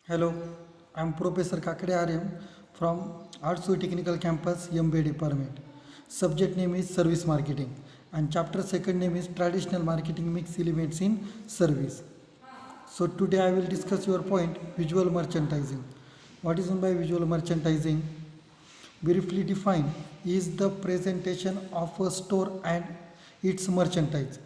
Hello, I'm Professor Kakade Aryam from Artsui Technical Campus MBA Department. Subject name is Service Marketing and chapter second name is Traditional Marketing Mix Elements in Service. So today I will discuss your point visual merchandising. What is meant by visual merchandising? Briefly defined is the presentation of a store and its merchandise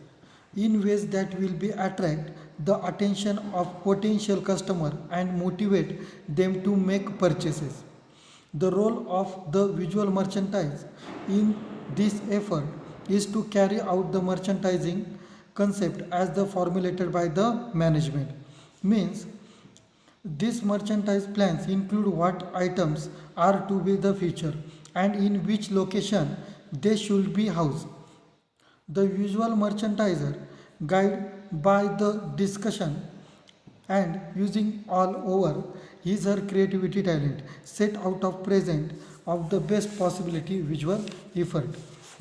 in ways that will be attract the attention of potential customer and motivate them to make purchases. The role of the visual merchandise in this effort is to carry out the merchandising concept as the formulated by the management. Means these merchandise plans include what items are to be the feature and in which location they should be housed. The visual merchandiser guide by the discussion and using all over his her creativity talent set out of present of the best possibility visual effort,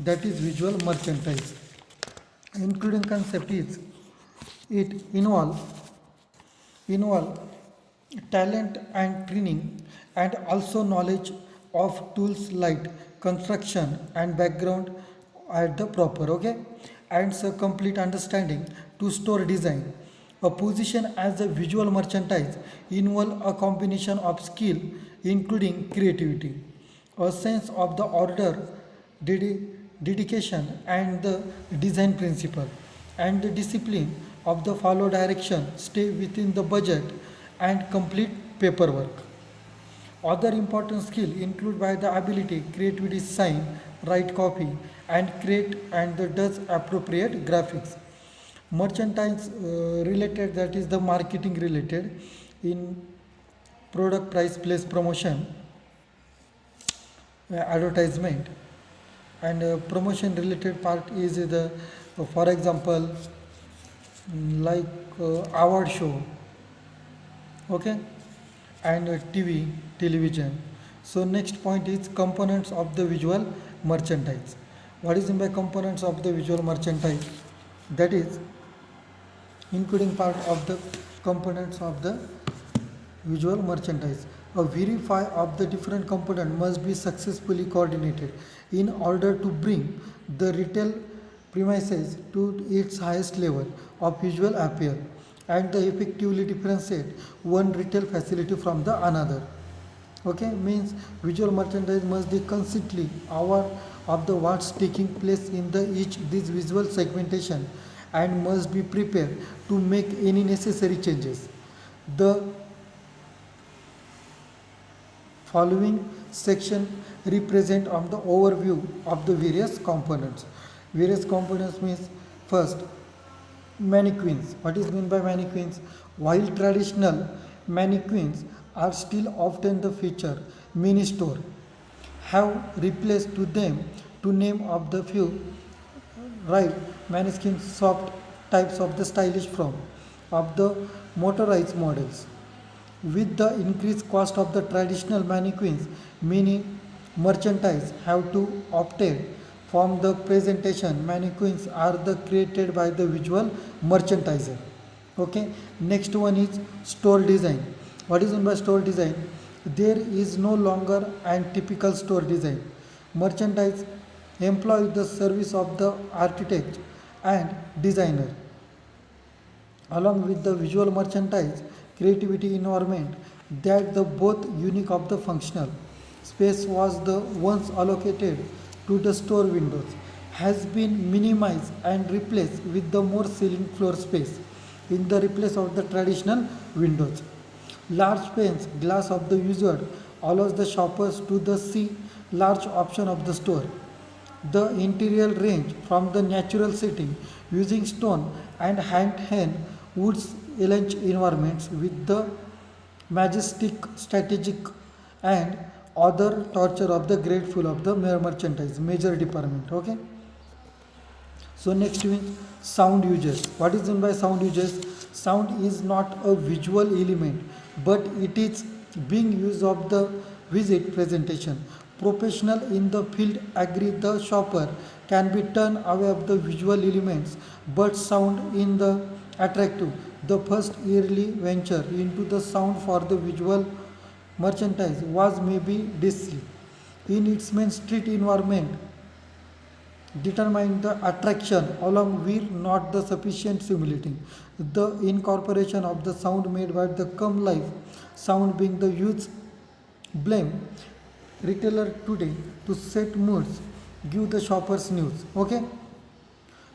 that is visual merchandise. Including concept is it involve talent and training and also knowledge of tools like construction and background at the proper, okay, and so complete understanding to store design. A position as a visual merchandise involve a combination of skill including creativity, a sense of the order, dedication and the design principle, and the discipline of the follow direction, stay within the budget and complete paperwork. Other important skill include by the ability, creativity, sign, write copy, and create and the does appropriate graphics. Merchandise related, that is the marketing related in product price place promotion, advertisement, and promotion related part is the for example like award show, okay, and television. So next point is components of the visual merchandise. What is meant by components of the visual merchandise? That is including part of the components of the visual merchandise. A verify of the different component must be successfully coordinated in order to bring the retail premises to its highest level of visual appeal and the effectively differentiate one retail facility from the another. Okay, means visual merchandise must be constantly aware of the what's taking place in the each this visual segmentation and must be prepared to make any necessary changes. The following section represent on the overview of the various components. Various components means first mannequins. What is meant by mannequins? While traditional mannequins are still often the feature, mini store have replaced to them to name of the few, right, mannequins soft types of the stylish form of the motorized models. With the increased cost of the traditional mannequins, many merchandise have to opted from the presentation. Mannequins are the created by the visual merchandiser. Okay. Next one is store design. What is meant by store design? There is no longer an typical store design. Merchandise employ the service of the architect and designer along with the visual merchandise creativity environment that the both unique of the functional space was the once allocated to the store windows has been minimized and replaced with the more ceiling floor space in the replace of the traditional windows. Large panes glass of the user allows the shoppers to the see large option of the store. The interior range from the natural setting using stone and hand woods elegant environments with the majestic strategic and other torture of the grateful of the merchandise major department. Okay. So next we sound uses. What is meant by sound uses? Sound is not a visual element, but it is being used of the visit presentation. Professional in the field agree the shopper can be turned away of the visual elements, but sound in the attractive The first early venture into the sound for the visual merchandise was maybe Disney. In its main street environment, determine the attraction along with not the sufficient simulating. The incorporation of the sound made by the come life sound being the huge blame retailer today to set moods, give the shoppers news. Okay,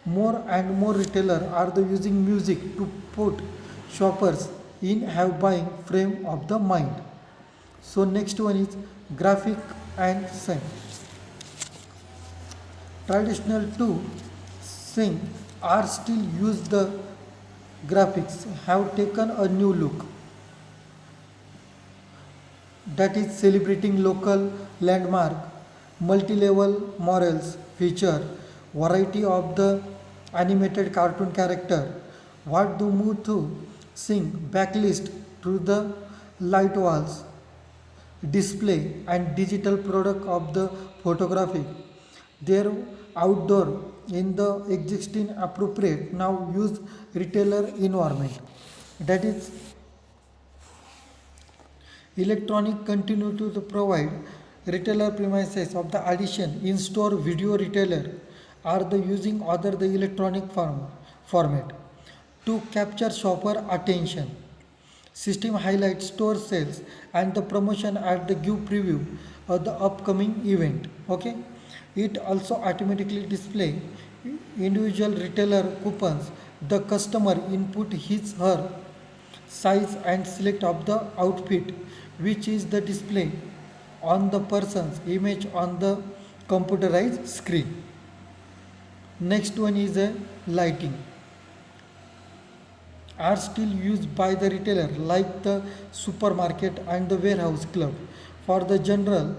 more and more retailer are the using music to put shoppers in have buying frame of the mind. So next one is graphic and sign. Traditional to sing are still use the graphics have taken a new look that is celebrating local landmark, multi-level morals feature, variety of the animated cartoon character, what do move to sing backlist to the light walls, display and digital product of the photography. Their outdoor in the existing appropriate now use retailer environment. That is electronic continue to provide retailer premises of the addition in-store video retailer are the using other the electronic format to capture shopper attention. System highlights store sales and the promotion at the give preview of the upcoming event. Okay, it also automatically display individual retailer coupons. The customer input his her size and select of the outfit which is the display on the person's image on the computerized screen. Next one is a lighting are still used by the retailer like the supermarket and the warehouse club. For the general,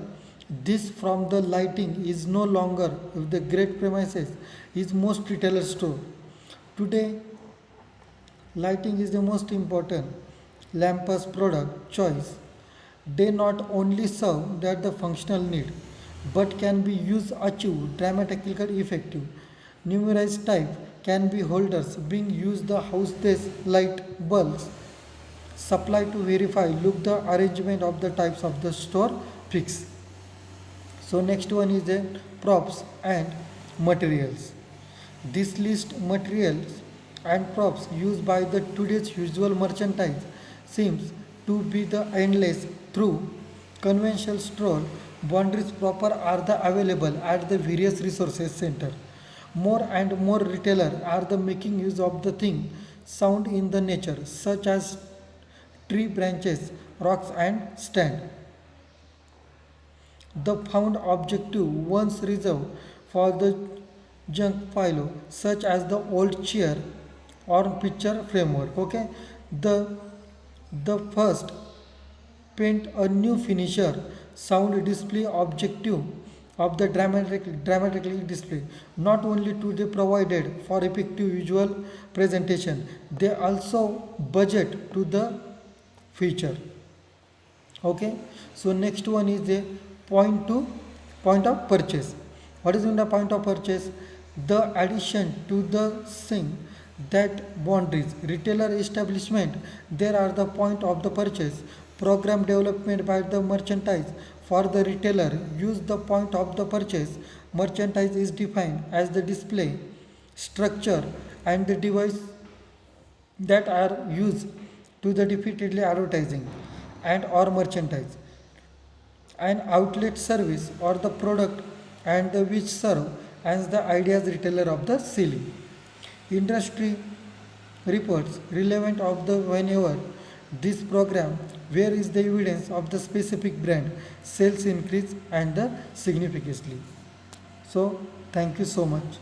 this from the lighting is no longer with the great premises is most retailer store. Today, lighting is the most important Lampus product choice. They not only serve that the functional need, but can be used achieve dramatically effective. Numerous type can be holders being used the house this light bulbs supply to verify look the arrangement of the types of the store fix. So next one is the props and materials. This list materials and props used by the today's usual merchandise seems to be the endless through conventional store boundaries proper are the available at the various resources center. More and more retailers are the making use of the thing sound in the nature such as tree branches, rocks and stand. The found objective once reserved for the junk pile such as the old chair or picture framework. Okay, the the first paint a new finisher sound display objective of the dramatically display not only to be provided for effective visual presentation they also budget to the feature. Okay, so next one is the point to point of purchase. What is in the point of purchase? The addition to the thing that boundaries retailer establishment there are the point of the purchase program development by the merchandise for the retailer use the point of the purchase merchandise is defined as the display structure and the device that are used to the repeatedly advertising and or merchandise an outlet service or the product and the which serve as the ideas retailer of the selling. Industry reports relevant of the whenever this program where is the evidence of the specific brand sales increase and the significantly. So thank you so much.